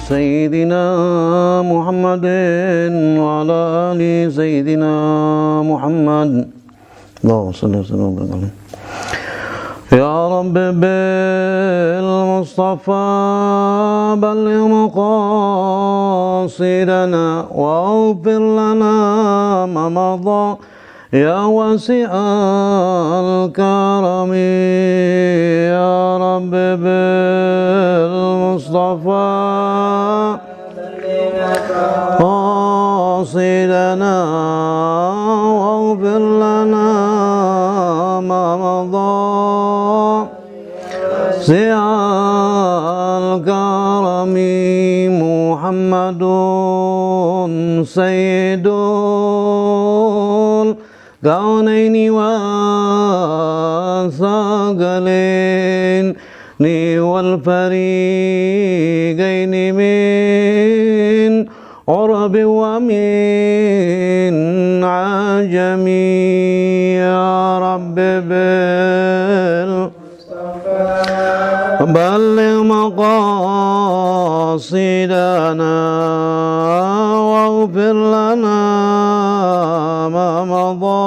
سيدنا محمد وعلى آل سيدنا محمد اللهم صل وسلم وبارك عليه يا رب بالمصطفى بلغ مقاصدنا واغفر لنا ما مضى يا واسع الكرم يا رب بالمصطفى قاصدنا واغفر لنا ما مضى واسع الكرم محمد سيد الكونين والثقلين والفريقين من عرب ومن عجم يا رب بلغ مقاصدنا واغفر لنا ما مضى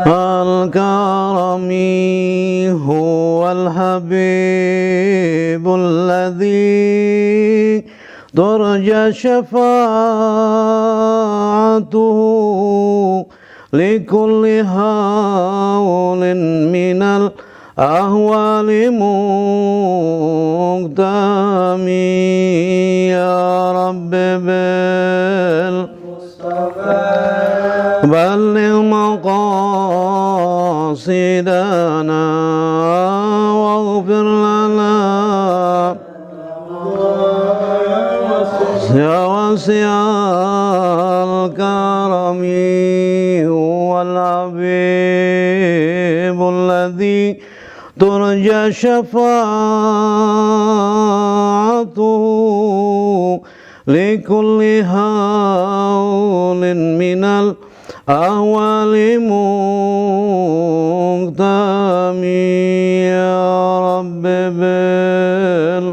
الكرم هو الحبيب الذي ترجى شفاعته لكل هول من الأهوال مقدم يا رب بالمصطفى بلغ مقاصدنا واغفر لنا يا واسع الكرم هو الحبيب الذي ترجى شفاعته لكل هول من الأهوال مقدم يا رب بالمصطفى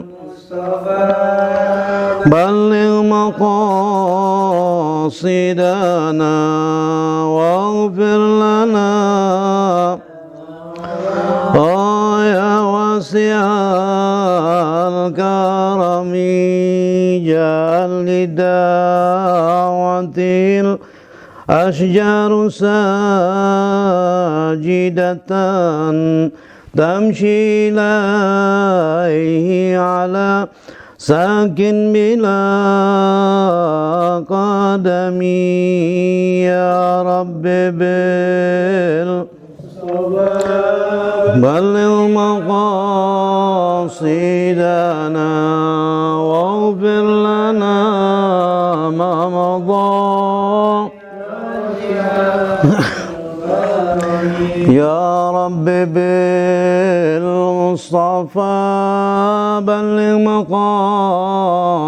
بلغ مقاصدنا واغفر لنا يا واسع الكرم جعل لدعوة الأشجار ساجدة تمشي إليه على ساكن بلا قدم يا رب بلغ مقاصدنا واغفر لنا ما مضى يا رب بالمصطفى بلغ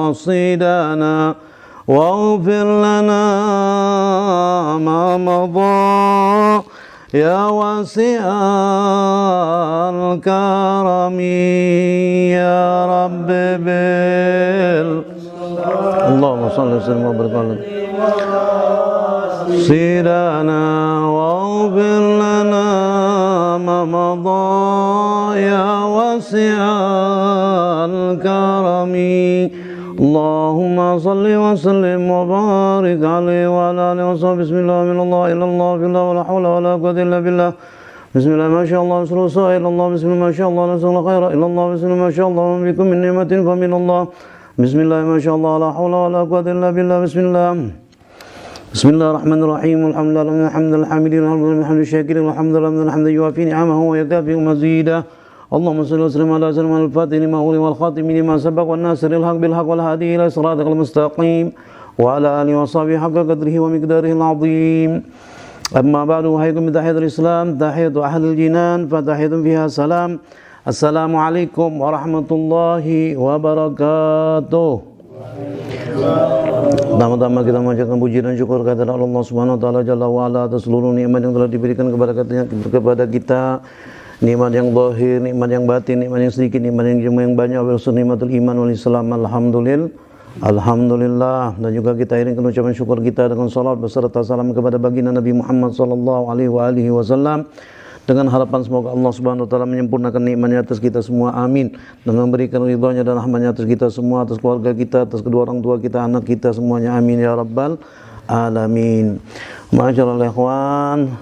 مقاصدنا واغفر لنا ما مضى يا واسع الكرم يا رب اللهم صل وسلم وبارك عليه سيدنا واغفر لنا ما مضى يا واسع الكرم اللهم صل وسلم وبارك عليه وعلى اله وصحبه بسم الله من الله الى الله في الله ولا حول ولا قوه الا بالله بسم الله ما شاء الله نسأل الله إلا الله بسم الله ما شاء الله نسأل الله خير إلا الله بسم الله ما شاء الله بكم من نعمة فمن الله بسم الله ما شاء الله لا حول ولا قوة إلا بالله بسم الله الرحمن الرحيم الحمد لله الحمد الحامدين الحمد الشاكرين الحمد لله الحمد يوافي نعمه ويكافئ مزيدا اللهم صل وسلم على سيدنا الفاتح لما أغلق والخاتم لما سبق والناصر الحق بالحق والهادي إلى صراطك المستقيم وعلى آله وصحبه حق قدره ومقداره العظيم أما بعد أحييكم بتحية الإسلام تحية أهل الجنان فتحية فيها سلام السلام عليكم ورحمة الله وبركاته. Pertama-tama kita mengucapkan puji dan syukur kehadirat Allah Subhanahu wa taala Jalla wa ala atas seluruh nikmat yang telah diberikan kepada kita nikmat yang zahir, nikmat yang batin, nikmat yang sedikit, nikmat yang jumlah yang banyak, wa nikmatul iman wal islam. Alhamdulillah. Dan juga kita iringkan ucapan syukur kita dengan salat beserta salam kepada baginda Nabi Muhammad sallallahu alaihi wasallam, dengan harapan semoga Allah Subhanahu wa taala menyempurnakan nikmatnya atas kita semua, amin, dan memberikan ridhonya dan rahmatnya atas kita semua, atas keluarga kita, atas kedua orang tua kita, anak kita semuanya, amin ya rabbal alamin. Ma'asyiral ikhwan,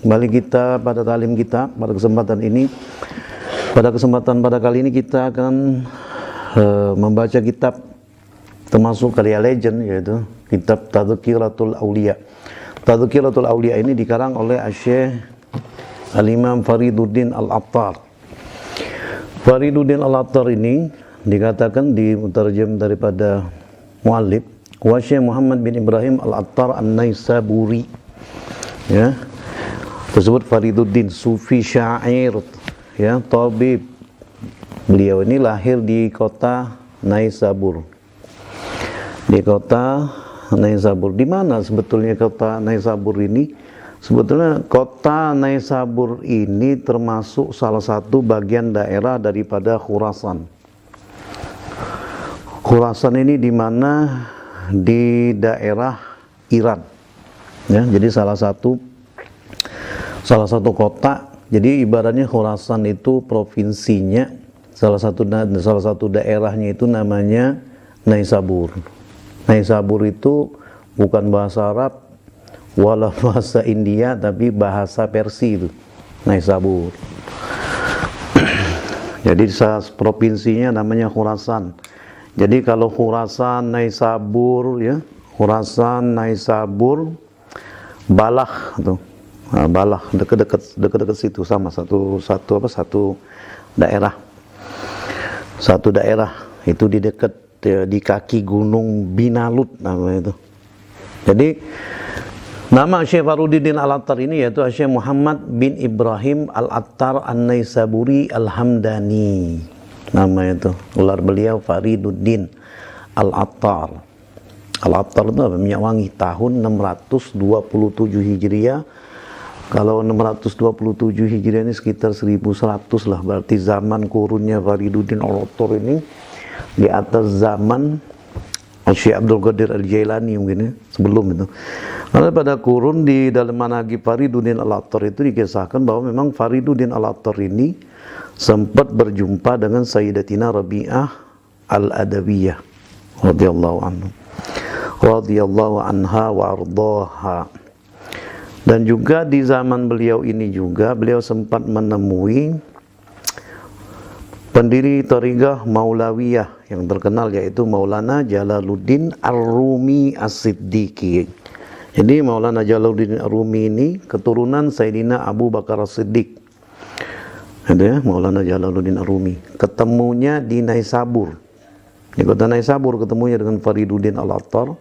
kembali kita pada talim kita pada kesempatan ini. Pada kesempatan pada kali ini kita akan membaca kitab termasuk karya legend, yaitu kitab Tadhkiratul Aulia. Tadhkiratul Aulia ini dikarang oleh Syekh Al-Imam Fariduddin Al-Attar. Fariduddin Al-Attar ini dikatakan dimutarjem daripada muallif wa Syekh Muhammad bin Ibrahim Al-Attar An-Naisaburi, ya, tersebut Fariduddin, sufi syair, ya, tabib. Beliau ini lahir di kota Naisabur. Di kota Naisabur. Di mana sebetulnya kota Naisabur ini? Sebetulnya kota Naisabur ini termasuk salah satu bagian daerah daripada Khurasan. Khurasan ini di mana? Di daerah Iran. Ya, jadi salah satu kota. Jadi ibaratnya Khurasan itu provinsinya, salah satu daerahnya itu namanya Naisabur. Naisabur itu bukan bahasa Arab wala bahasa India, tapi bahasa Persia itu, Naisabur. Jadi provinsinya namanya Khurasan. Jadi kalau Khurasan, Naisabur, ya, Khurasan, Naisabur, Balah tuh. Nah, Balah dekat situ, sama satu daerah. Satu daerah itu di dekat, di kaki gunung Binalut namanya itu. Jadi nama Syekh Fariduddin Al-Attar ini yaitu Syekh Muhammad bin Ibrahim Al-Attar An-Naisaburi Al-Hamdani. Nama itu, gelar beliau Fariduddin Al-Attar. Al-Attar itu apa? Minyak wangi, tahun 627 Hijriah. Kalau 627 Hijriah ini sekitar 1100 lah, berarti zaman kurunnya Fariduddin Al-Attar ini di atas zaman Syekh Abdul Qadir Al-Jailani mungkin, ya, sebelum itu. Karena pada kurun di dalam manaqib Fariduddin Al-Attar itu dikisahkan bahwa memang Fariduddin Al-Attar ini sempat berjumpa dengan Sayyidatina Rabi'ah Al-Adawiyah radhiyallahu anha wa ardhaha. Dan juga di zaman beliau ini juga beliau sempat menemui pendiri Thariqah Maulawiyah yang terkenal, yaitu Maulana Jalaluddin Ar-Rumi As-Siddiqi. Jadi Maulana Jalaluddin Ar-Rumi ini keturunan Sayyidina Abu Bakar As-Siddiq. Itu ya, Maulana Jalaluddin Ar-Rumi. Ketemunya di Naisabur. Di kota Naisabur ketemunya dengan Fariduddin Al-Attar.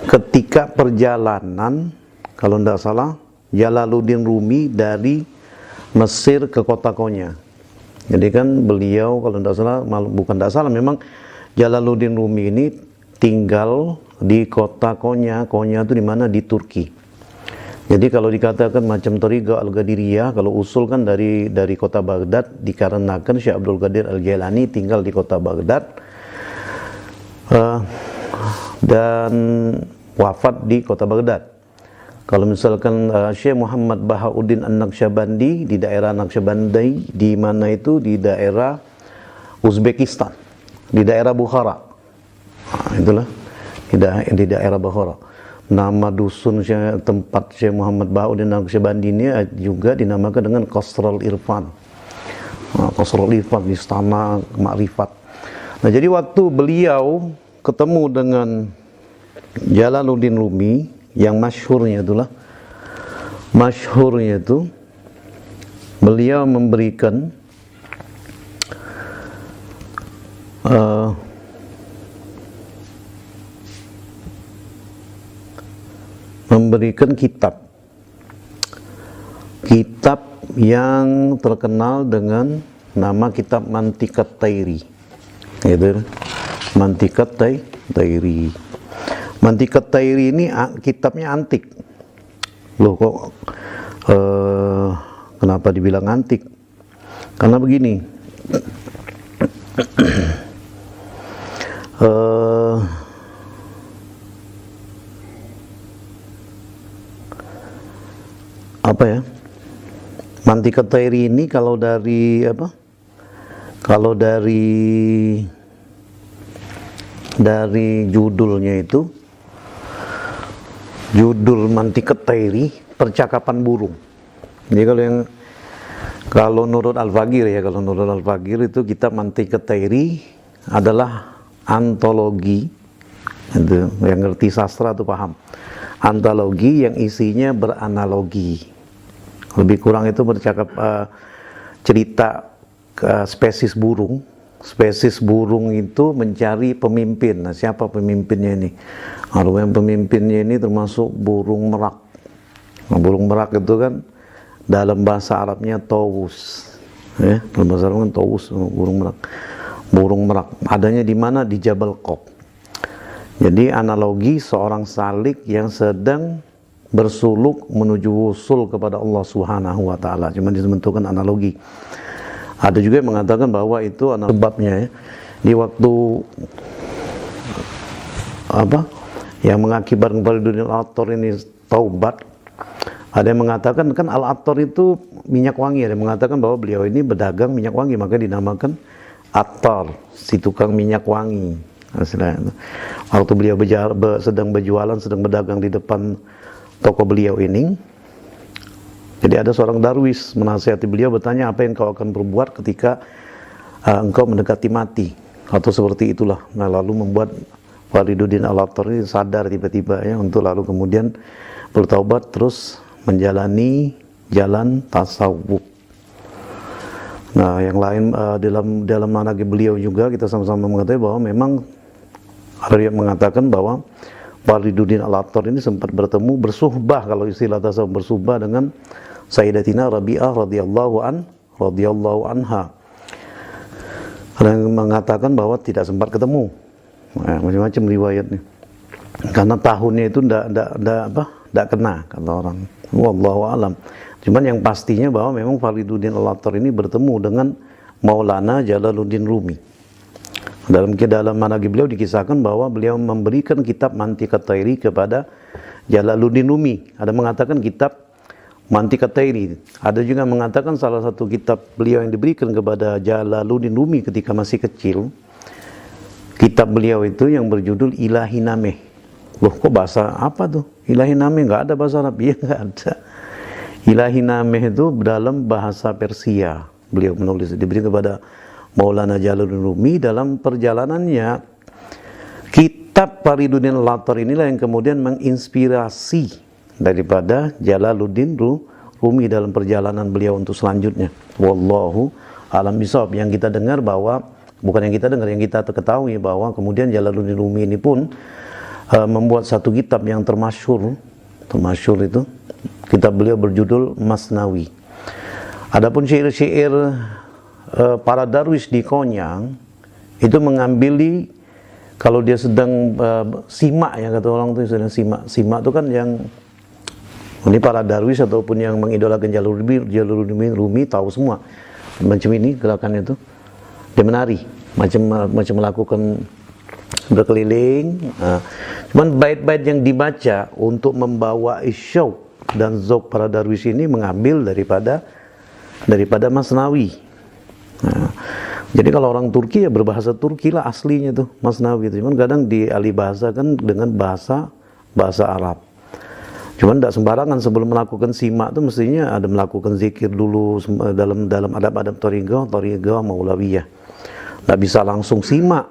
Ketika perjalanan, kalau tidak salah, Jalaluddin Rumi dari Mesir ke kota Konya. Jadi kan beliau kalau tidak salah, bukan tidak salah, memang Jalaluddin Rumi ini tinggal di kota Konya. Konya itu di mana? Di Turki. Jadi kalau dikatakan macam Thariqah Al-Qadiriyah, kalau usul kan dari kota Baghdad, dikarenakan Syekh Abdul Qadir Al-Jailani tinggal di kota Baghdad dan wafat di kota Baghdad. Kalau misalkan Syekh Muhammad Bahauddin An-Naqsyabandi di daerah Naqsyabandi, di mana itu? Di daerah Uzbekistan, di daerah Bukhara. Nah, itulah di daerah Bukhara. Nama dusun tempat Syekh Muhammad Bahauddin An-Naqsyabandi ini juga dinamakan dengan Qasrul Irfan. Nah, Qasrul Irfan, istana makrifat. Nah, jadi waktu beliau ketemu dengan Jalaluddin Rumi, yang masyhurnya itu beliau memberikan kitab yang terkenal dengan nama kitab Mantiqat Tairi, gitu. Mantiqat Tairi. Mantiqat Tairi ini kitabnya antik. Loh, kok Kenapa dibilang antik? Karena begini, apa ya? Mantiqat Tairi ini kalau dari apa? Kalau dari judulnya itu, judul Mantiqat Tairi, percakapan burung. Jadi kalau Nurul Al-Faqir ya, kalau Nurul Al-Faqir itu kitab Mantiqat Tairi adalah antologi, itu yang ngerti sastra itu paham. Antologi yang isinya beranalogi. Lebih kurang itu bercakap cerita spesies burung. Spesies burung itu mencari pemimpin. Nah, siapa pemimpinnya ini? Kalau yang pemimpinnya ini termasuk burung merak. Nah, burung merak itu kan dalam bahasa Arabnya tawus. Ya, dalam bahasa Arab kan tawus, burung merak. Burung merak. Adanya di mana? Di Jabal Qok. Jadi analogi seorang salik yang sedang bersuluk menuju wusul kepada Allah Subhanahu wa taala. Cuma dibentukkan analogi. Ada juga yang mengatakan bahwa itu sebabnya ya, di waktu apa yang mengakibatkan Fariduddin Al-Attar ini taubat. Ada yang mengatakan kan Al-Attar itu minyak wangi, ada yang mengatakan bahwa beliau ini berdagang minyak wangi, maka dinamakan Attar, si tukang minyak wangi. Waktu beliau sedang berjualan, sedang berdagang di depan toko beliau ini, jadi ada seorang darwis menasihati beliau, bertanya, apa yang kau akan berbuat ketika engkau mendekati mati, atau seperti itulah. Nah, lalu membuat Fariduddin Al-Attar ini sadar tiba-tiba ya, untuk lalu kemudian bertaubat terus menjalani jalan tasawuf. Nah, yang lain dalam manhaj beliau juga kita sama-sama mengetahui bahwa memang ada yang mengatakan bahwa Fariduddin Al-Attar ini sempat bertemu, bersuhbah, kalau istilah tasawuf, bersuhbah dengan Sayyidatina Rabi'ah radhiyallahu anha. Ada yang mengatakan bahwa tidak sempat ketemu. Nah, macam-macam riwayatnya. Karena tahunnya itu enggak kena kata orang. Wallahu alam. Cuman yang pastinya bahwa memang Fariduddin Al-Attar ini bertemu dengan Maulana Jalaluddin Rumi. Dalam manhaj beliau dikisahkan bahwa beliau memberikan kitab Mantiqat Tairi kepada Jalaluddin Rumi. Ada mengatakan kitab Mantiqat Tairi. Ada juga mengatakan salah satu kitab beliau yang diberikan kepada Jalaluddin Rumi ketika masih kecil. Kitab beliau itu yang berjudul Ilahi Nameh. Loh, kok bahasa apa tuh? Ilahi Nameh, nggak ada bahasa Arab. Ya, nggak ada. Ilahi Nameh itu dalam bahasa Persia. Beliau menulis, diberi kepada Maulana Jalaluddin Rumi. Dalam perjalanannya, kitab Fariduddin Al-Attar inilah yang kemudian menginspirasi daripada Jalaluddin Rumi dalam perjalanan beliau untuk selanjutnya. Wallahu alam bisawab. Yang kita dengar bahwa, bukan yang kita dengar, yang kita ketahui bahwa kemudian Jalaluddin Rumi ini pun membuat satu kitab yang termasyhur itu, kitab beliau berjudul Masnawi. Adapun syair-syair para darwis di Konyang itu mengambil kalau dia sedang simak, ya kata orang itu sedang simak itu kan yang ini para darwis ataupun yang mengidolakan Jalaluddin Rumi tahu semua macam ini gerakannya itu, dia menari macam melakukan berkeliling. Nah, cuman bait-bait yang dibaca untuk membawa isyauq dan zauq para darwis ini mengambil daripada Masnawi. Nah, jadi kalau orang Turki ya berbahasa Turki lah aslinya tuh Masnawi itu. Cuman kadang dialih bahasakan dengan bahasa Arab. Cuman tidak sembarangan sebelum melakukan simak itu mestinya ada melakukan zikir dulu dalam adab-adab Thariqah Maulawiyah. Tidak bisa langsung simak.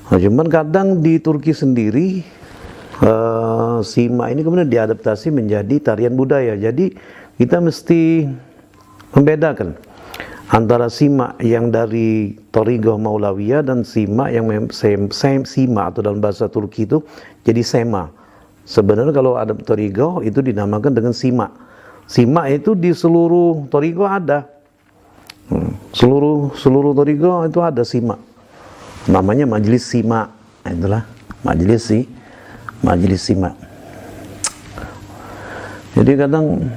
Nah, cuman kadang di Turki sendiri simak ini kemudian diadaptasi menjadi tarian budaya. Jadi kita mesti membedakan antara simak yang dari Thariqah Maulawiyah dan simak yang simak atau dalam bahasa Turki itu jadi sema. Sebenarnya kalau ada Thariqah itu dinamakan dengan simak. Simak itu di seluruh Thariqah ada. Seluruh Thariqah itu ada simak. Namanya majelis simak. Nah, itulah majelis simak. Jadi kadang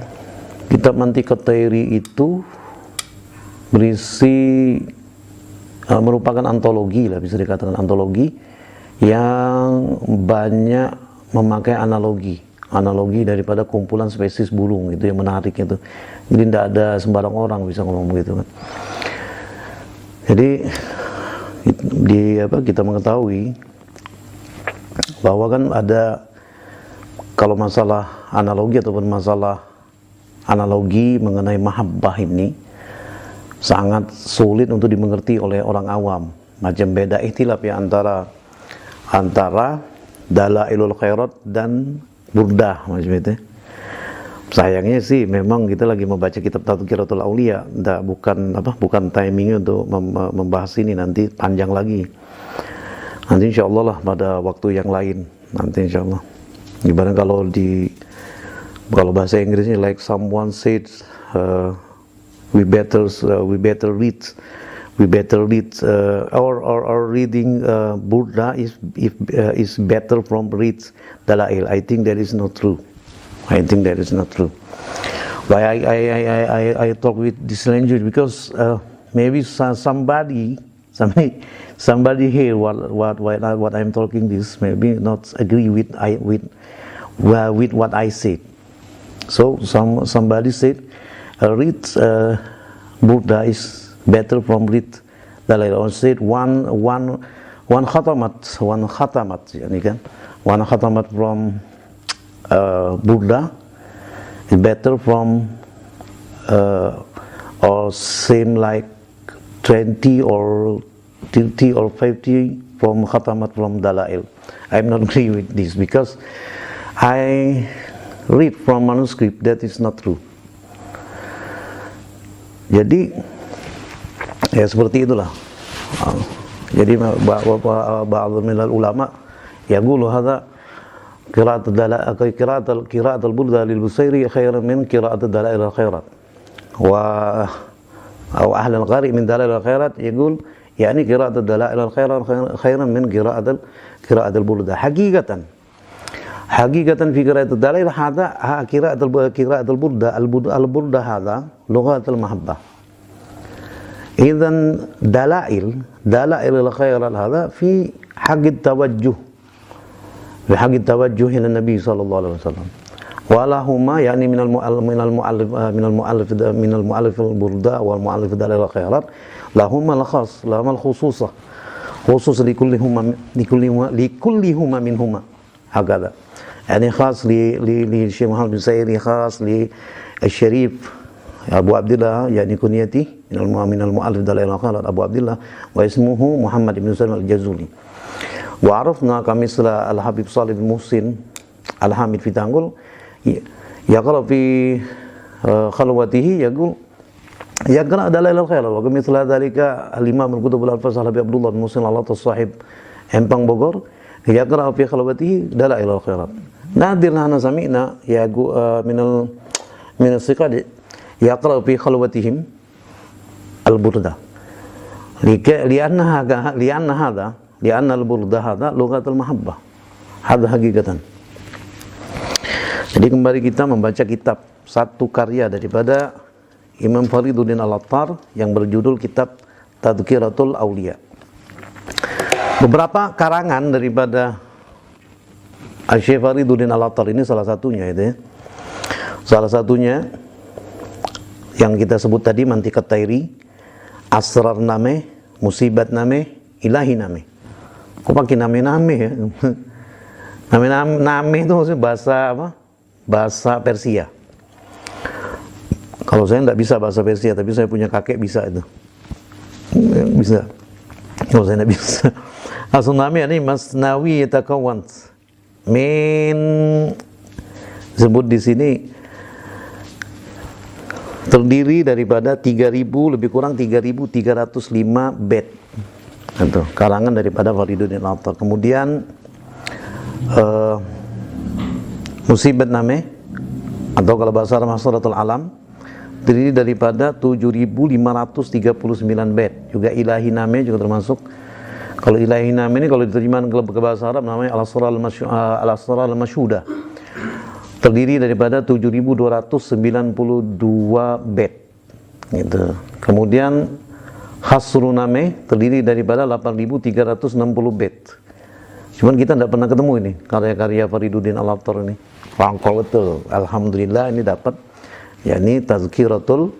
kitab Mantiqat Tairi itu berisi merupakan antologi lah, bisa dikatakan antologi yang banyak memakai analogi daripada kumpulan spesies burung. Itu yang menarik itu. Jadi tidak ada sembarang orang bisa ngomong begitu kan. Jadi kita mengetahui bahwa kan ada, kalau masalah analogi ataupun masalah analogi mengenai mahabbah ini sangat sulit untuk dimengerti oleh orang awam. Macam beda ikhtilaf ya antara Dalailul Khairat dan Burdah macam itu. Sayangnya sih memang kita lagi membaca kitab Tadhkiratul Aulia, bukan timingnya untuk membahas ini, nanti panjang lagi. Nanti insyaallah lah pada waktu yang lain nanti insyaallah. Gimana kalau bahasa Inggrisnya like someone said, we better read or reading Buddha is better from read Dalail. I think that is not true. Why I talk with this language, because maybe somebody here what I'm talking this maybe not agree with what I said. So somebody said read Buddha is better from read Dalai Lama. Said one khatamat yani kan, one khatamat from Buddha is better from or same like 20 or 30 or 50 from khatamat from Dalai. I'm not agree with this because I read from manuscript that is not true. Jadi ya seperti itulah. Jadi ba'd minal ulama yaqulu hadha qira'at al-Burda lil-Busairi khairan min qira'at Dalail al-Khairat. Wa ahli al-qari min Dalail al-Khairat yaqul yani qira'at Dalail al-Khairat khairan min qira'at al-Burda. Hakikatan fi qira'at Dalail hadha qira'at al-Burda al-Burda hadha lughat al-mahabbah. Idzan Dalail al-Khairat hadha fi haqq at-tawajjuh ila Nabi sallallahu alaihi wasallam. Walahuma yani min al-mu'allif al-Burda wal mu'allif Dalail al-Khairat lahuma al-khas, lahuma al-khususah, khusus likullihuma minhuma hakadha. Yani khas li Syekh Muhammad bin Sayyid, khas li Syarif Abu Abdullah yani kunyati min al-mu'allif Dalail al-Khairat Abu Abdullah wa ismuhu Muhammad bin Salim al-Jazuli. Wa arafna kamisla al-Habib Salih bin Muhsin al-Hamid fi Tanggul yaqra fi khalwatihi yaqul yaqra Dalail al-Khairat wa kamithla dhalika al-Imam al-Qutb al-Alfaz Habib Abdullah bin Muhsin al-Sahib Empang Bogor yaqra fi khalwatihi Dalail al-Khairat. Nadir lana sami'na min al-siqad yaqra fi khalwatihim al-Burda lianna al-Burda hadha lughatul mahabbah hadha hakikatan. Jadi kembali kita membaca kitab, satu karya daripada Imam Fariduddin Al-Attar yang berjudul kitab Tadhkiratul Aulia. Beberapa karangan daripada Syekh Fariduddin Al-Attar ini salah satunya itu ya. Salah satunya yang kita sebut tadi Mantiqat Tairi, Asrar Name, Musibat Name, Ilahi Name. Kok pakai name-name ya? Name itu maksudnya bahasa apa? Bahasa Persia. Kalau saya tidak bisa bahasa Persia, tapi saya punya kakek bisa itu. Bisa. Kalau saya tidak bisa. Asal name ini Masnawi Yatakawant. Sebut di sini terdiri daripada 3.000 lebih kurang 3.305 bait. Itu karangan daripada Fariduddin Al-Attar. Kemudian Musibat Name atau kalau bahasa Arab Masratul Alam terdiri daripada 7.539 bait. Juga Ilahi Name juga termasuk. Kalau Ilahi Name ini kalau diterjemahkan ke bahasa Arab namanya Al-Asrar al-Mashhudah. terdiri daripada 7.292 bait. Gitu. Kemudian Hasruname terdiri daripada 8.360 bait. Cuman kita tidak pernah ketemu ini karya-karya Fariduddin Al-Attar ini. Rangkol betul. Alhamdulillah ini dapat, yakni Tazkiratul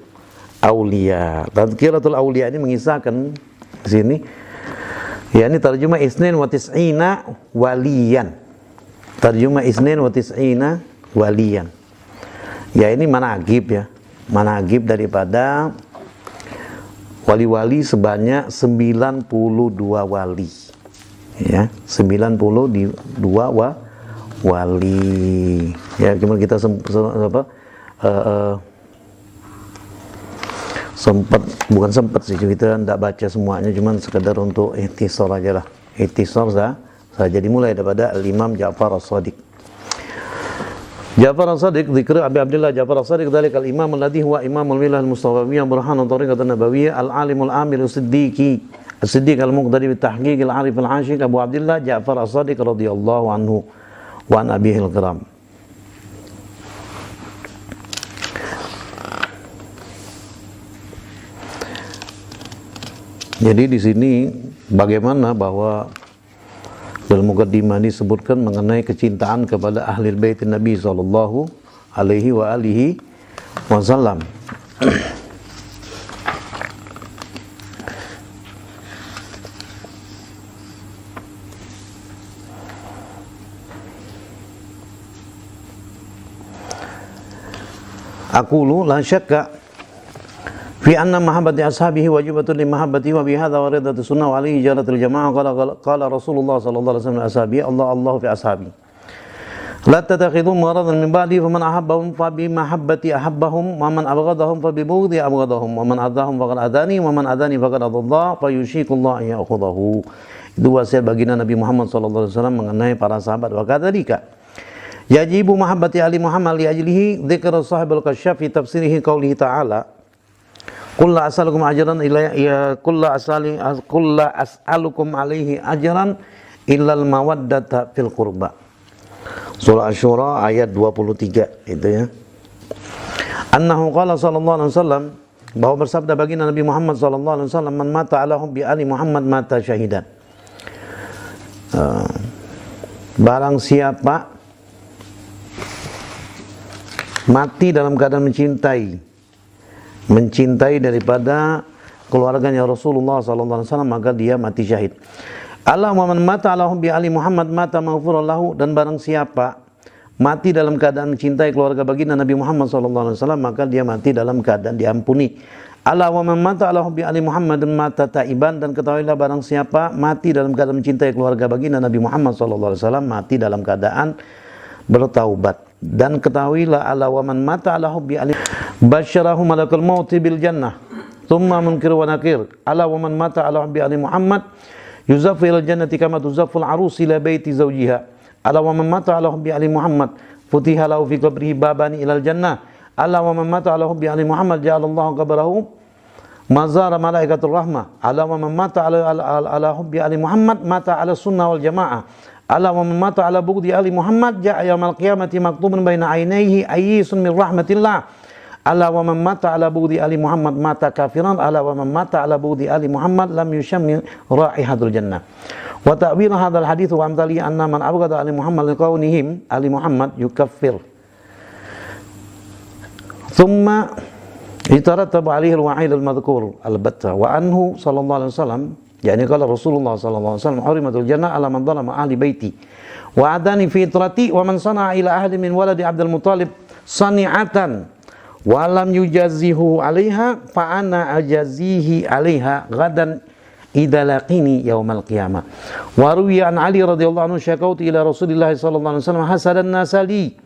Aulia. Tazkiratul Aulia ini mengisahkan di sini, yakni tarjumah isnin wa tis'ina waliyan. Tarjumah isnin wa tis'ina waliyan. Ya ini managib ya. Managib daripada wali-wali sebanyak 92 wali. Ya, 92 wali. Ya, cuma kita bukan sempat sih, kita tidak baca semuanya, cuma sekedar untuk ikhtisar aja lah. Ikhtisar saja dimulai daripada Al-Imam Ja'far As-Shadiq. Ja'far As-Shadiq, zikr Abi Abdullah Ja'far As-Shadiq dzalika al-imam alladhi huwa imamul milal mustafawiyyah burhanun tariqatan nabawiyyah al-alimul amil as-siddiq al-muqtadi bi tahqiq al-arif al-ashiq Abu Abdullah Ja'far As-Shadiq radhiyallahu anhu wa an abihi al-kiram. Jadi di sini bagaimana bahwa dalam mukaddimah disebutkan mengenai kecintaan kepada ahli bait Nabi sallallahu alaihi wasallam. Aqulu la syakka fi anna mahabbati ashabihi wajibatun li mahabbati wa bihadza waridatu sunnah wa alihi jaratul jamaah qala Rasulullah sallallahu alaihi wasallam ashabi Allah fi ashabi la tattakhidhu maradan min ba'di faman ahabbahum fa bi mahabbati ahabbahum wa man abghadahum fa bi bughdi abghadahum wa man adahum faqad adani wa man adani faqad adalla fa yushikullahu an ya'khudhahu. Itu wasiat baginda Nabi Muhammad sallallahu alaihi wasallam mengenai para sahabat. Wa kadzalika yajibu mahabbati ali Muhammad li ajlihi dzikra sahibul kasyaf fi tafsirihi qaulihi ta'ala Qul la as'alukum ajran illa qul la as'alukum alaihi ajran illal mawaddata fil qurba. Surah Asy-Syura ayat 23 itu ya. Annahu qala sallallahu alaihi wasallam, bahwa bersabda baginda Nabi Muhammad sallallahu alaihi wasallam, man mata ala hubbi ali Muhammad mata syahidan. Barang siapa mati dalam keadaan mencintai daripada keluarganya Rasulullah sallallahu alaihi wasallam, maka dia mati syahid. Allah wa man mata ala hubbi ali Muhammad mata maghfuran lahu, dan barang siapa mati dalam keadaan mencintai keluarga baginda Nabi Muhammad sallallahu alaihi wasallam, maka dia mati dalam keadaan diampuni. Allah wa man mata ala hubbi ali Muhammad mata taiban, dan ketahuilah barang siapa mati dalam keadaan mencintai keluarga baginda Nabi Muhammad sallallahu alaihi wasallam, mati dalam keadaan bertaubat. Dan ketahuilah ala wa man mata ala hubbi ali basyarahu malakul maut bil jannah thumma munkir wa nakir. Ala wa man mata ala hubbi ali Muhammad yuzaffu ila jannati kama tuzaffu al-arus ila baiti zawjiha. Ala wa man mata ala hubbi ali Muhammad futiha lahu fi qabrihi babani ila al-jannah. Ala wa man mata ala hubbi ali Muhammad ja'alallahu qabrahu mazara malaikatur rahmah. Ala wa man mata ala hubbi ali Muhammad mata ala sunnah wal jamaah. Ala wa man mata ala bughdi ali Muhammad ja'a yaumil qiyamati maktubun baina ainaihi ayyisun min rahmatillah. Ala wa man mata ala bughdi ali Muhammad mata kafiran. Ala wa man mata ala bughdi ali Muhammad lam yushammi raihatul jannah. Wa ta'wil hadzal hadits wa amthali anna man abghada ali Muhammad liqaunihim ali Muhammad yukaffir. Thumma yatarattabu alaihi al-wa'id al-madhkur al-batta wa anhu sallallahu alaihi wasallam, yani qala Rasulullah sallallahu alaihi wasallam hurimatul jannah ala man dhalama ahli baiti wa adani fi itrati wa man sana'a ila ahli min waladi Abdul Muttalib sani'atan wa lam yujazihu 'alaiha fa ana ajazihi 'alaiha ghadan idza laqini yaumal qiyamah. Wa ruwiya an Ali radhiyallahu anhu syakautu ila Rasulillah sallallahu alaihi wasallam hasadan nasali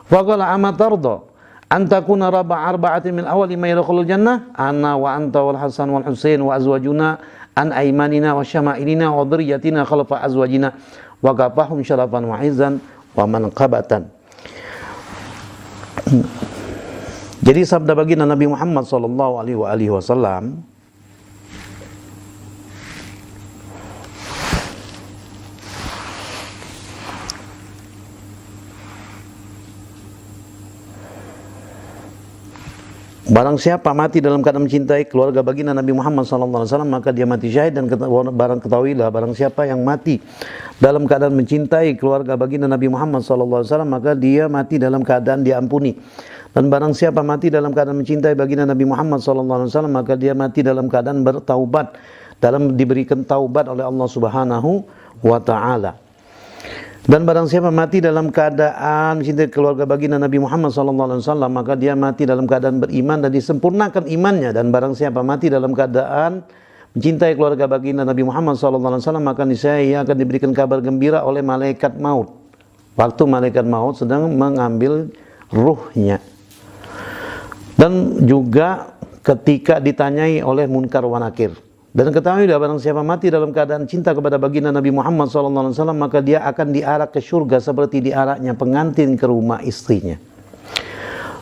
fa qala ama tarda an takuna arba'atin min awwali ma yadkhulul jannah ana wa anta wal Hasan wal Husain wa azwajuna an aimanina wa syama'ilina wa dhurriyyatina khalfa azwajina wa kafahum syarafan wa izzan wa manqabatan. Jadi sabda baginda Nabi Muhammad sallallahu alaihi wasallam, Barang siapa mati dalam keadaan mencintai keluarga baginda Nabi Muhammad SAW, maka dia mati syahid. Dan ketahuilah, barang siapa yang mati dalam keadaan mencintai keluarga baginda Nabi Muhammad SAW, maka dia mati dalam keadaan diampuni. Dan barang siapa mati dalam keadaan mencintai baginda Nabi Muhammad SAW, maka dia mati dalam keadaan bertaubat, dalam diberikan taubat oleh Allah Subhanahu wa Ta'ala. Dan barang siapa mati dalam keadaan mencintai keluarga baginda Nabi Muhammad SAW, maka dia mati dalam keadaan beriman dan disempurnakan imannya. Dan barang siapa mati dalam keadaan mencintai keluarga baginda Nabi Muhammad SAW, maka niscaya ia akan diberikan kabar gembira oleh malaikat maut, waktu malaikat maut sedang mengambil ruhnya. Dan juga ketika ditanyai oleh Munkar wa Nakir. Dan ketahuilah, barang siapa mati dalam keadaan cinta kepada baginda Nabi Muhammad SAW, maka dia akan diarak ke surga seperti diaraknya pengantin ke rumah istrinya.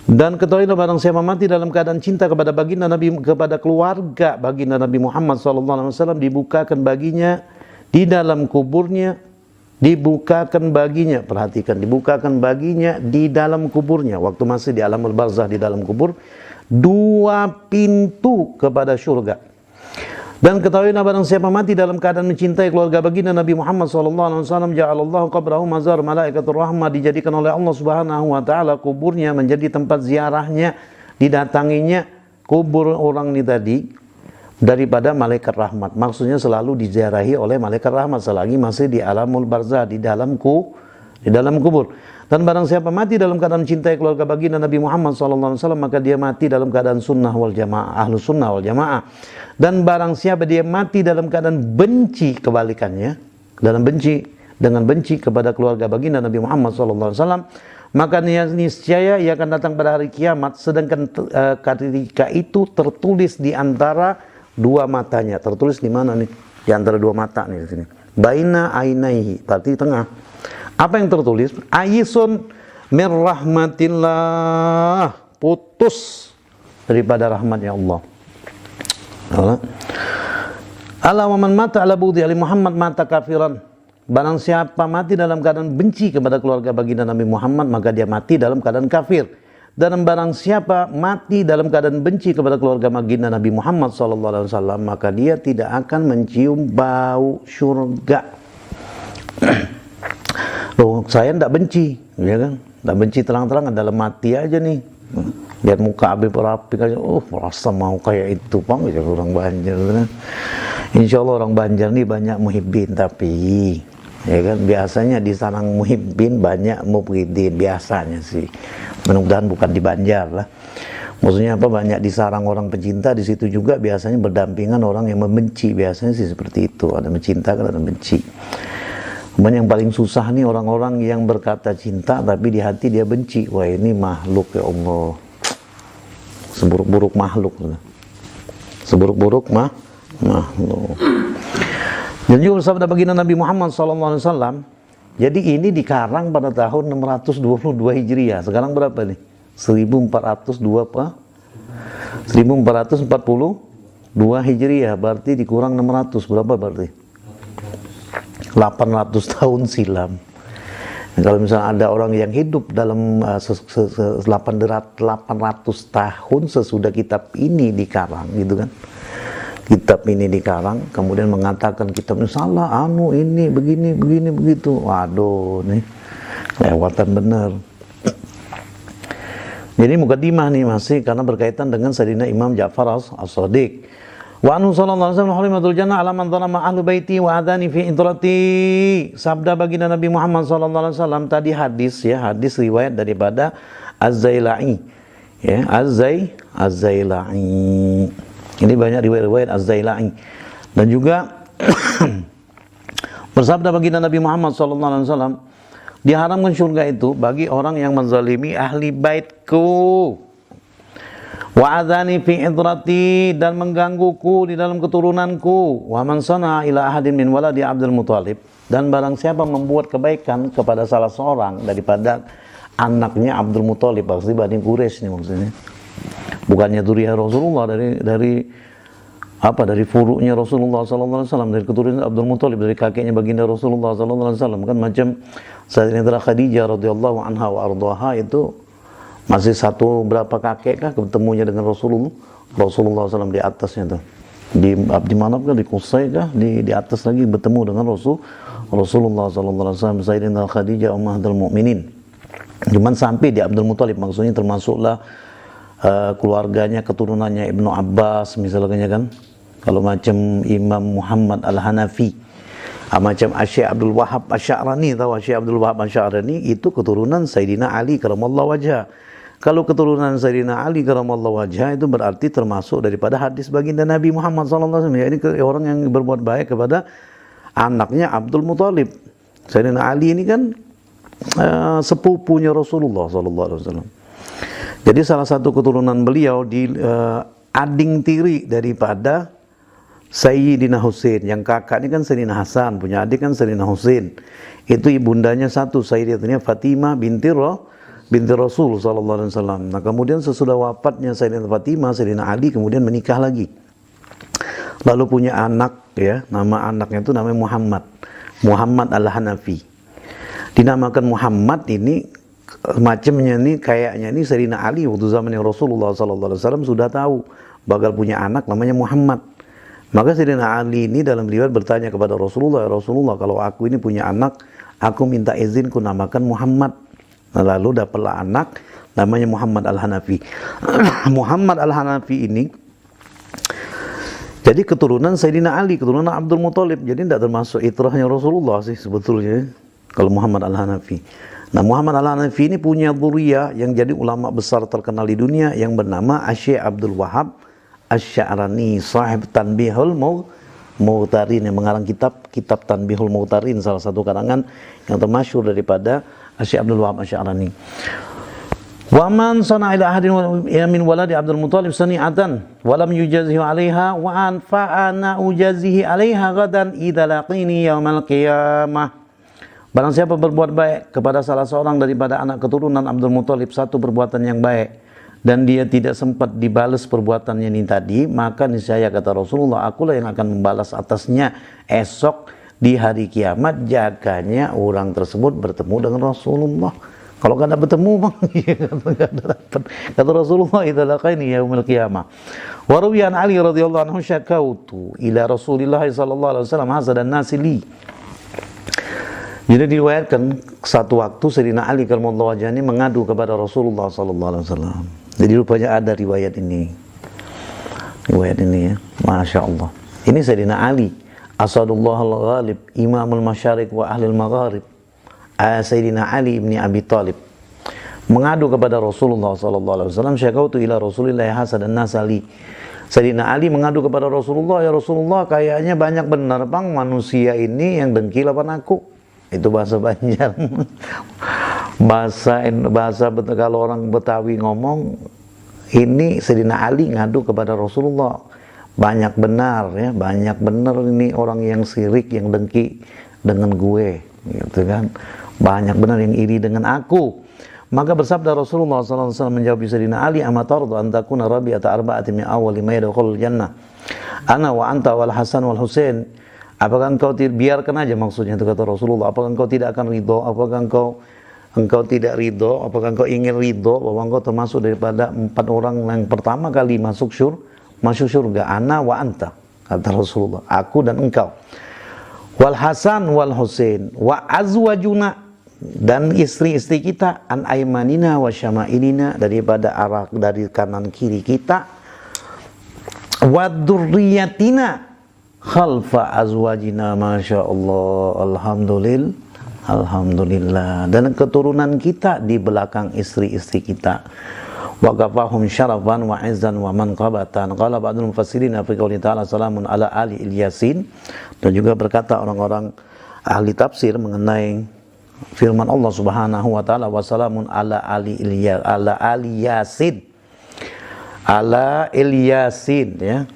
Dan ketahuilah, barang siapa mati dalam keadaan cinta kepada baginda Nabi, kepada keluarga baginda Nabi Muhammad SAW, dibukakan baginya di dalam kuburnya, dibukakan baginya, perhatikan, dibukakan baginya di dalam kuburnya, waktu masih di alamul barzah, di dalam kubur, 2 pintu kepada surga. Dan ketahuilah, barang siapa mati dalam keadaan mencintai keluarga baginda Nabi Muhammad SAW, ja'alallahu qabrahu mazar malaikatur rahmah, dijadikan oleh Allah Subhanahu wa Ta'ala kuburnya menjadi tempat ziarahnya, didatanginya kubur orang ini tadi daripada malaikat rahmat. Maksudnya selalu diziarahi oleh malaikat rahmat selagi masih di alamul barzah, di dalam kubur. Dan barang siapa mati dalam keadaan mencintai keluarga baginda Nabi Muhammad SAW, maka dia mati dalam keadaan sunnah wal jamaah, ahlu sunnah wal jamaah. Dan barang siapa dia mati dalam keadaan benci, kebalikannya, dengan benci kepada keluarga baginda Nabi Muhammad SAW, maka niscaya ia akan datang pada hari kiamat, sedangkan ketika itu tertulis di antara 2 matanya. Tertulis di mana nih? Di antara 2 mata nih di sini. Baina ainaihi, berarti tengah. Apa yang tertulis? Ayisun mir rahmatillah, putus daripada rahmatnya Allah. Ala wa man mata ala budi ali Muhammad mata kafiran. Barang siapa mati dalam keadaan benci kepada keluarga baginda Nabi Muhammad, maka dia mati dalam keadaan kafir. Dan barang siapa mati dalam keadaan benci kepada keluarga baginda Nabi Muhammad SAW, maka dia tidak akan mencium bau surga. Loh, saya tidak benci, ya kan? Tidak benci terang-terangan, dalam mati aja nih. Lihat muka Habib rapi aja, merasa mau kayak itu, Bang, ya orang Banjar, kan? Insya Allah orang Banjar nih banyak muhibbin, tapi ya kan, biasanya di sarang muhibbin banyak mubghidin, biasanya sih. Mudah-mudahan bukan di Banjar lah. Maksudnya apa? Banyak di sarang orang pencinta, di situ juga biasanya berdampingan orang yang membenci, biasanya sih seperti itu. Ada mencinta, ada membenci. Kemudian yang paling susah nih orang-orang yang berkata cinta tapi di hati dia benci. Wah, ini makhluk, ya Allah, seburuk-buruk makhluk, seburuk-buruk makhluk. Dan juga sabda baginda Nabi Muhammad SAW. Jadi ini dikarang pada tahun 622 Hijriah. Sekarang berapa nih? 1442 Hijriah. Berarti dikurang 600, berapa berarti? 800 tahun silam. Nah, kalau misalnya ada orang yang hidup dalam 800 tahun sesudah kitab ini dikarang, gitu kan? Kitab ini dikarang, kemudian mengatakan kitab ini salah, ini begini begitu. Waduh, nih lewatan bener. Jadi mukadimah nih masih karena berkaitan dengan Sayyidina Imam Ja'far as-Shadiq. Wa anhu sallallahu alaihi wasallam halimatul jannah ala man dhalama ahlu baiti wa adani fi idrati. Sabda baginda Nabi Muhammad sallallahu alaihi wasallam tadi hadis, ya, hadis riwayat daripada Az-Zailai, ya, Az-Zailai. Ini banyak riwayat Az-Zailai. Dan juga bersabda baginda Nabi Muhammad sallallahu alaihi wasallam, diharamkan surga itu bagi orang yang menzalimi ahli baitku, wa adzani fi idrati, dan menggangguku di dalam keturunanku, wa man sana ila ahadin min waladi Abdul Muthalib, dan barang siapa membuat kebaikan kepada salah seorang daripada anaknya Abdul Muthalib, pasti Bani Quraisy nih maksudnya. Bukannya zuriyah Rasulullah, dari furu'nya Rasulullah sallallahu alaihi wasallam, dari keturunan Abdul Muthalib, dari kakeknya baginda Rasulullah sallallahu alaihi wasallam. Kan macam Sayyidatina Khadijah radhiyallahu anha wa ardhaha itu Masih satu berapa kakek kah ketemunya dengan Rasulullah SAW di atasnya tuh. Di mana kah, di Qusay kah, di atas lagi bertemu dengan Rasulullah SAW, Sayyidina Khadijah Ummahatul Mukminin. Cuman sampai di Abdul Muthalib, maksudnya termasuklah keluarganya, keturunannya Ibnu Abbas misalnya kan. Kalau macam Imam Muhammad Al-Hanafi, macam Syekh Abdul Wahab Asy-Sya'rani, tahu Syekh Abdul Wahab Asy-Sya'rani itu keturunan Sayyidina Ali karamallahu wajhah. Kalau keturunan Sayyidina Ali karamallahu wajhah itu berarti termasuk daripada hadis baginda Nabi Muhammad sallallahu alaihi wasallam. Ini orang yang berbuat baik kepada anaknya Abdul Muthalib. Sayyidina Ali ini kan sepupunya Rasulullah sallallahu alaihi wasallam. Jadi salah satu keturunan beliau di ading tiri daripada Sayyidina Husain, yang kakak ini kan Sayyidina Hasan, punya adik kan Sayyidina Husain. Itu ibundanya satu, Sayyidatina Fatimah binti Rasul sallallahu alaihi wasallam. Nah, kemudian sesudah wafatnya Sayyidina Fatimah, Sayyidina Ali kemudian menikah lagi. Lalu punya anak ya, nama anaknya itu namanya Muhammad Al-Hanafi. Dinamakan Muhammad ini macamnya nih, kayaknya ini Sayyidina Ali waktu zamannya Rasulullah sallallahu alaihi wasallam sudah tahu bakal punya anak namanya Muhammad. Maka Sayyidina Ali ini dalam riwayat bertanya kepada Rasulullah, "Ya Rasulullah, kalau aku ini punya anak, aku minta izin ku namakan Muhammad." Nah, lalu dapatlah anak namanya Muhammad Al-Hanafi. Muhammad Al-Hanafi ini jadi keturunan Sayyidina Ali, keturunan Abdul Muthalib. Jadi tidak termasuk itrahnya Rasulullah sih sebetulnya kalau Muhammad Al-Hanafi. Nah, Muhammad Al-Hanafi ini punya dzurriyyah yang jadi ulama besar terkenal di dunia yang bernama Syekh Abdul Wahab Asy-Sya'rani, sahib Tanbihul Mu'tarin, yang mengarang kitab Tanbihul Mu'tarin, salah satu karangan yang termasyhur daripada Syekh Abdul Wahab Asy-Sya'rani. Wa man sana'a ila ahadin min waladi Abdul Muthalib sani'atan wa lam yujazihi 'alaiha wa an fa'ana ujazihi 'alaiha ghadan idza laqini yaumal qiyamah. Barang siapa berbuat baik kepada salah seorang daripada anak keturunan Abdul Muthalib satu perbuatan yang baik, dan dia tidak sempat dibalas perbuatannya ini tadi, maka niscaya kata Rasulullah, akulah yang akan membalas atasnya esok di hari kiamat, jaganya orang tersebut bertemu dengan Rasulullah. Kalau nggak ada bertemu bang, nggak ada dapat. Kata Rasulullah, idza laqaini yaumil qiyamah. Wa rawiyan Ali radhiyallahu anhu syakautu ila Rasulillah sallallahu alaihi wasallam hasadan nasi li. Jadi diriwayatkan satu waktu Sayyidina Ali karamallahu wajhah ini mengadu kepada Rasulullah sallallahu alaihi wasallam. Jadi rupanya ada riwayat ini ya, Masya Allah. Ini Sayyidina Ali, Asadullah al-Ghalib, Imamul Masyariq wa Ahlul Magharib, Sayyidina Ali ibni Abi Thalib mengadu kepada Rasulullah SAW. Syakautu ila Rasulillah hasadan nasali. Sayyidina Ali mengadu kepada Rasulullah, ya Rasulullah, kayaknya banyak benar bang manusia ini yang dengki lawan aku. Itu bahasa Banjar. bahasa kalau orang Betawi ngomong, ini Sayyidina Ali ngadu kepada Rasulullah, banyak benar ya, banyak benar ini orang yang sirik, yang dengki dengan gue, gitu kan, banyak benar yang iri dengan aku. Maka bersabda Rasulullah SAW menjawab Sayyidina Ali, amatardu an takuna rabi'ata arba'ati min awwali ma yadkhulul jannah ana wa anta wal Hasan wal Husain. Apakah engkau biarkan aja, maksudnya itu kata Rasulullah, apakah engkau tidak akan ridho, apakah engkau tidak ridho, apakah engkau ingin ridho bahwa engkau termasuk daripada 4 orang yang pertama kali masuk surga, ana wa anta, kata Rasulullah, aku dan engkau, wal Hasan wal Husain wa azwajuna, dan istri-istri kita, an aimanina wa syama'ilina, daripada arah dari kanan kiri kita, wa dzurriyyatina khalfa azwajina, Masya Allah, Alhamdulillah, dan keturunan kita di belakang istri-istri kita. Wa kafahum syarafan wa izzan wa manqabatan. Qala ba'dul mufassirin fi qouli ta'ala salamun ala ali Ilyasin. Dan juga berkata orang-orang ahli tafsir mengenai firman Allah Subhanahu wa taala, wa salamun ala ali Yasin. Ala Ilyasin ya.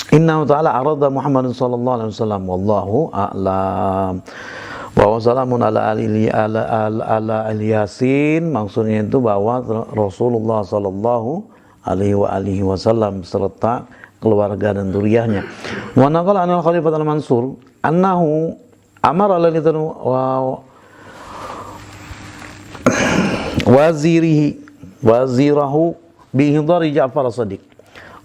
Inna ta'ala arada Muhammadun sallallahu alaihi wasallam wallahu a'lam. Wa salamun ala Yasin, maksudnya itu bahwa Rasulullah sallallahu alaihi wasallam serta keluarga dan dzurriyyahnya. Wa naqala anil Khalifah al-Mansur annahu amara wazirahu bihidari Ja'far as-Sadiq.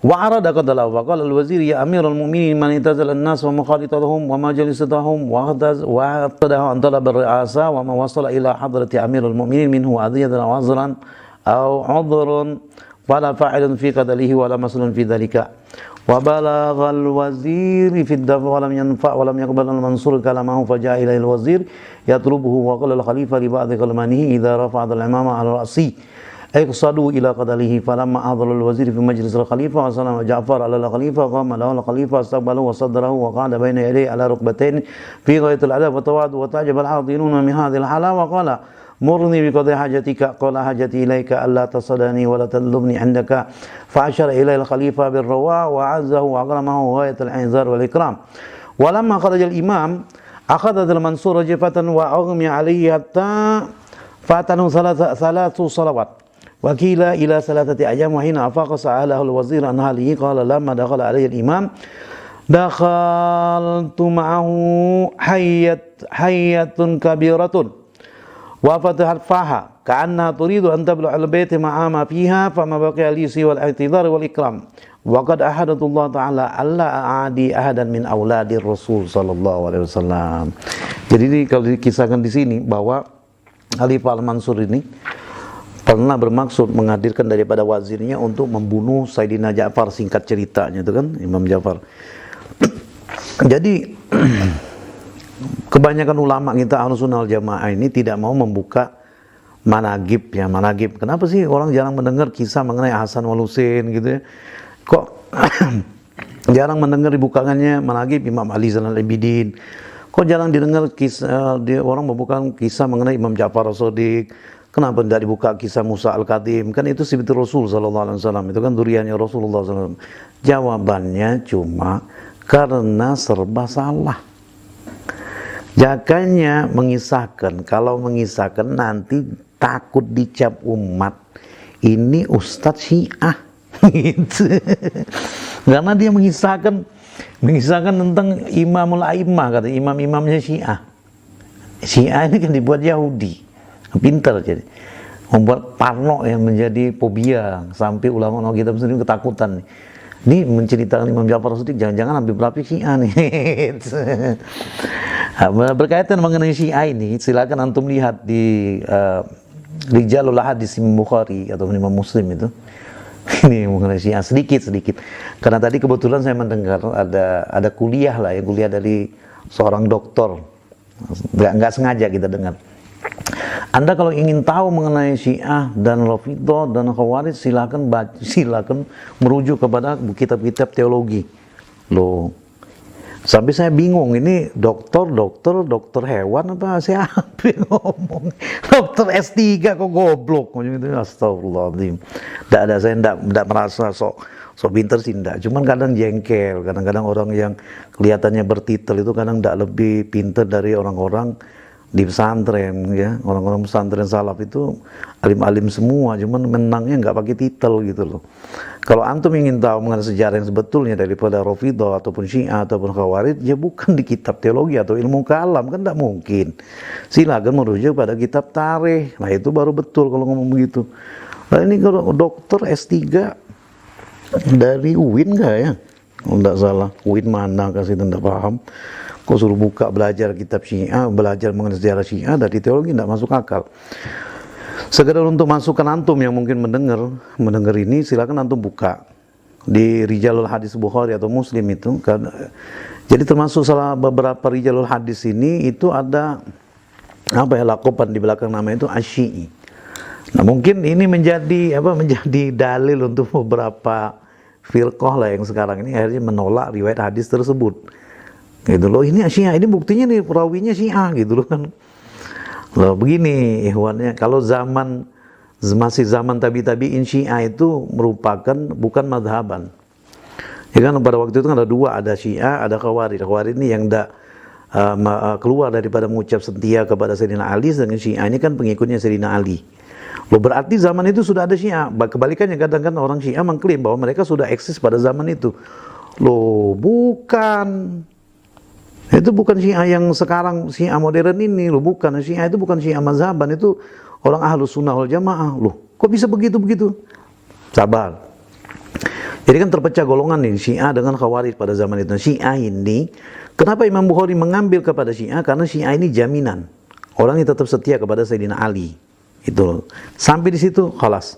Wa arada qadala wa qala al-wazir ya amirul mu'minin man itazala an-nas wa mukhalitatuhum wa majalisatuhum wa qadahu an talab ar-ri'asa wa ma wasala ila hadrati amirul mu'minin minhu adiyatan aw azran aw 'udhrun fala fa'ilun fi qadalihi wa la maslun fi dhalika wa balagha al-wazir fi ad-daf wa lam yanfa wa lam yaqbal al-mansur kalamahu faja'a ila al-wazir yatlubuhu wa qala al-khalifa li ba'd kalmanihi idza rafa'a al-imama 'ala ra'si اقصدوا إلى قتله فلما أحضر الوزير في مجلس الخليفة وسلم جعفر على الخليفة قام له الخليفة استقبله وصدره وقعد بين يديه على ركبتين في غاية الأدب والتواضع وتعجب الحاضرون من هذه الحالة وقال مرني بقضاء حاجتك قال حاجتي إليك ألا تصدني ولا تطلبني عندك فأشار إليه الخليفة بالرواء وعزه وأكرمه غاية الإنذار والإكرام ولما خرج الإمام أخذت المنصور جفة وأغمي عليه حتى فاتنه ثلاث صلوات وكيل إلى 3 أيام وحين أفاق سأله الوزير عن حاله قال لما دخل علي الإمام دخلت معه حية كبيرة وفتحت فاها كأنها تريد أن تبلغ البيت مع ما فيها فما بقي لي سوى الاعتذار والإكرام وقد أحدث الله تعالى ألا أعادي أحدا من أولاد الرسول صلى الله عليه وسلم. Jadi kalau dikisahkan di sini bahwa Khalifah Al-Mansur ini pernah bermaksud menghadirkan daripada wazirnya untuk membunuh Sayyidina Ja'far, singkat ceritanya itu kan Imam Ja'far. Jadi kebanyakan ulama kita Ahlussunnah wal Jamaah ini tidak mau membuka managib ya, managib. Kenapa sih orang jarang mendengar kisah mengenai Hasan wal Husain gitu ya? Kok jarang mendengar dibukakannya managib Imam Ali Zainal Abidin? Kok jarang didengar kisah orang membuka kisah mengenai Imam Ja'far as-Shadiq? Kenapa tidak dibuka kisah Musa Al-Kadhim? Kan itu sibit Rasul sallallahu alaihi wasallam, itu kan duriannya Rasulullah sallallahu alaihi wasallam. Jawabannya cuma karena serba salah. Jakanya mengisahkan, kalau mengisahkan nanti takut dicap umat ini Ustadz Syiah gitu. Karena dia mengisahkan tentang Imamul A'immah, kata imam-imamnya Syiah. Syiah ini kan dibuat Yahudi. Pintar jadi membuat parno yang menjadi fobia sampai ulama kita sendiri ketakutan nih. Ini menceritakan Imam Ja'far as-Shadiq jangan-jangan ambil berapa Syiah nih. Berkaitan mengenai Syiah ini silakan antum lihat di Rijalul Hadis Imam Bukhari atau Imam Muslim itu. Ini mengenai Syiah sedikit karena tadi kebetulan saya mendengar ada kuliah lah ya, kuliah dari seorang doktor, nggak sengaja kita dengar. Anda kalau ingin tahu mengenai Syiah dan Rafidhah dan Khawarij silakan merujuk kepada kitab-kitab teologi. Loh, sampai saya bingung ini dokter hewan apa siapa yang ngomong? Dokter S3 kok goblok gitu. Astagfirullahaladzim. Saya enggak merasa sok pinter sih enggak. Cuman kadang jengkel, kadang-kadang orang yang kelihatannya bertitel itu kadang enggak lebih pinter dari orang-orang di pesantren ya, orang-orang pesantren salaf itu alim-alim semua, cuman menangnya nggak pakai titel gitu loh. Kalau antum ingin tahu mengenai sejarah yang sebetulnya daripada Rafidhah ataupun Syiah ataupun Khawarij, ya bukan di kitab teologi atau ilmu kalam, kan nggak mungkin. Silakan merujuk pada kitab tarikh, nah itu baru betul kalau ngomong begitu. Nah ini kalau dokter S3 dari UIN nggak ya? Oh, nggak salah, UIN mana kasih tidak paham. Kok suruh buka belajar kitab Syiah, belajar mengenai sejarah Syiah dari teologi, tidak masuk akal. Sekedar untuk masukan antum yang mungkin mendengar ini, silakan antum buka di Rijalul Hadis Bukhari atau Muslim itu. Jadi termasuk salah beberapa Rijalul Hadis ini itu ada lakopan di belakang nama itu Asy-Syi'i. Nah mungkin ini menjadi dalil untuk beberapa firqah lah yang sekarang ini akhirnya menolak riwayat hadis tersebut. Gitu loh, ini Syiah, ini buktinya nih perawinya Syiah gitu loh kan. Loh begini ihwannya, kalau masih zaman tabi'in Syiah itu merupakan bukan madhaban. Ya kan pada waktu itu kan ada dua, ada Syiah, ada Khawarij. Khawarij ini yang keluar daripada mengucap setia kepada Sayyidina Ali, dengan Syiah ini kan pengikutnya Sayyidina Ali. Loh berarti zaman itu sudah ada Syiah. Kebalikannya kadang-kadang orang Syiah mengklaim bahwa mereka sudah eksis pada zaman itu. Loh bukan. Itu bukan Syiah yang sekarang, Syiah modern ini loh, bukan. Syiah itu bukan Syiah mazhaban, itu orang Ahlus Sunnah wal Jamaah. Loh, kok bisa begitu? Sabar. Jadi kan terpecah golongan nih, Syiah dengan Khawarij pada zaman itu. Syiah ini, kenapa Imam Bukhari mengambil kepada Syiah? Karena Syiah ini jaminan. Orang yang tetap setia kepada Sayyidina Ali. Itu loh. Sampai di situ, khalas.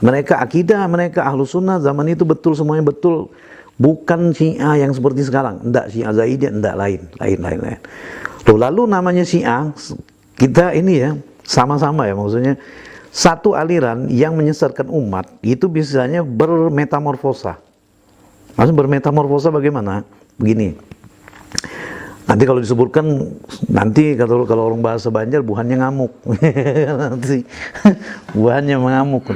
Mereka akidah, mereka Ahlus Sunnah, zaman itu betul, semuanya betul. Bukan Syiah yang seperti sekarang. Enggak, Syiah Zaidiyah, enggak, lain. Loh, lalu namanya Syiah, kita ini ya, sama-sama ya, maksudnya satu aliran yang menyesatkan umat itu biasanya bermetamorfosa. Maksudnya bermetamorfosa bagaimana? Begini. Nanti kalau disebutkan, nanti kalau orang bahasa Banjar, buahnya ngamuk. Nanti buahnya mengamuk.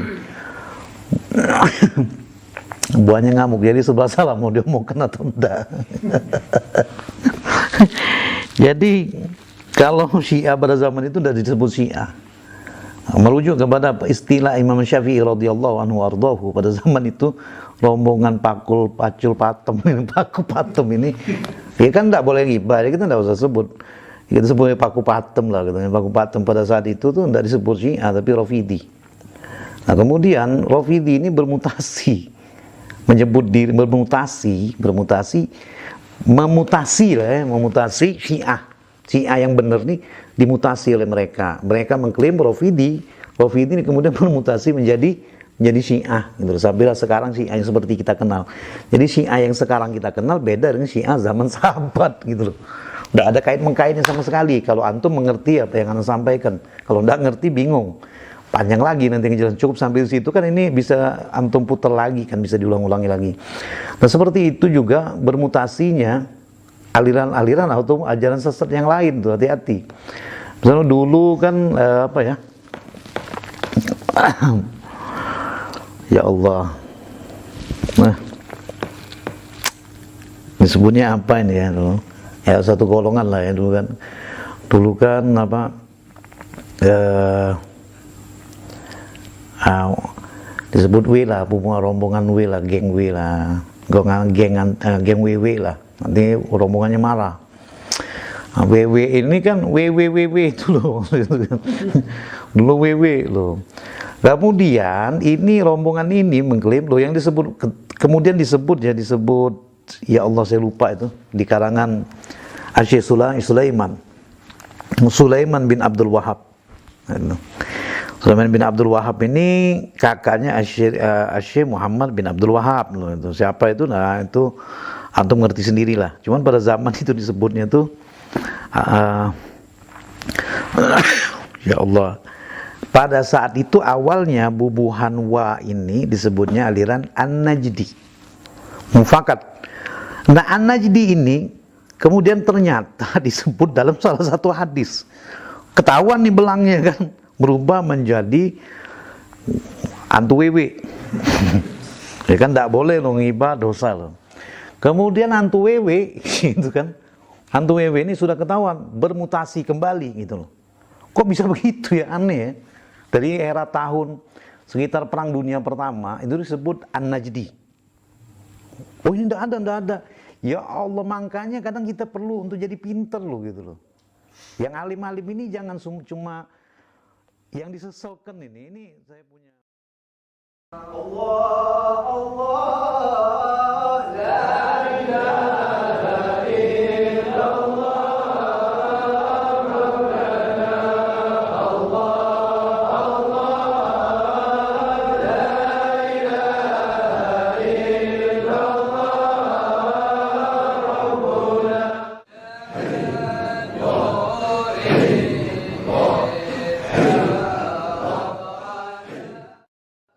Buahnya ngamuk. Jadi sebelah salah mau diomongkan atau enggak. Jadi kalau Syiah pada zaman itu sudah disebut Syiah. Merujuk kepada istilah Imam Syafi'i radhiyallahu anhu wardahu pada zaman itu, rombongan pakul pacul patem ini ya kan tidak boleh ghibah, kita tidak usah sebut, kita sebut paku patem lah gitu. Paku patem pada saat itu tuh tidak disebut Syiah tapi Rafidi. Nah kemudian Rafidi ini bermutasi, menyebut diri memutasi Syiah yang benar nih dimutasi oleh mereka. Mereka mengklaim Rafidi ini kemudian bermutasi menjadi Syiah gitu. Sampai sekarang Syiah yang seperti kita kenal. Jadi Syiah yang sekarang kita kenal beda dengan Syiah zaman sahabat gitu loh. Nggak ada kait-mengkaitnya sama sekali. Kalau antum mengerti apa yang anda sampaikan, kalau nggak ngerti bingung. Panjang lagi nanti ngejelasin. Cukup sampai di situ kan, ini bisa antum putar lagi kan, bisa diulang-ulangi lagi. Nah seperti itu juga bermutasinya aliran-aliran atau ajaran sesat yang lain tuh, hati-hati. Misalnya dulu kan ya Allah, nah disebutnya apa ini ya dulu? Ya satu golongan lah ya dulu kan disebut W lah, rombongan W lah, geng W lah, geng WW lah. Nanti rombongannya marah. Nah, WW ini kan WWWW itu loh. Dulu WW loh. Kemudian ini rombongan ini mengklaim loh yang disebut, kemudian disebut ya Allah saya lupa itu, di karangan Syekh Sulaiman bin Abdul Wahab. Sulaiman bin Abdul Wahab ini kakaknya Syekh Muhammad bin Abdul Wahab loh. Itu siapa itu? Nah itu antum ngerti sendirilah. Cuman pada zaman itu disebutnya tuh ya Allah. Pada saat itu awalnya bubuhan Wa ini disebutnya aliran An-Najdi. Mufakat. Nah An-Najdi ini kemudian ternyata disebut dalam salah satu hadis. Ketahuan nih belangnya kan, berubah menjadi antu wewe. Ya kan tidak boleh lo ngibah, dosa lo. Kemudian hantu wewe gitu kan. Hantu wewe ini sudah ketahuan bermutasi kembali gitu loh. Kok bisa begitu ya, aneh ya. Dari era tahun sekitar Perang Dunia Pertama itu disebut An-Najdi. Oh ini tidak ada. Ya Allah, makanya kadang kita perlu untuk jadi pinter loh gitu loh. Yang alim-alim ini jangan cuma yang disesalkan ini saya punya. Allah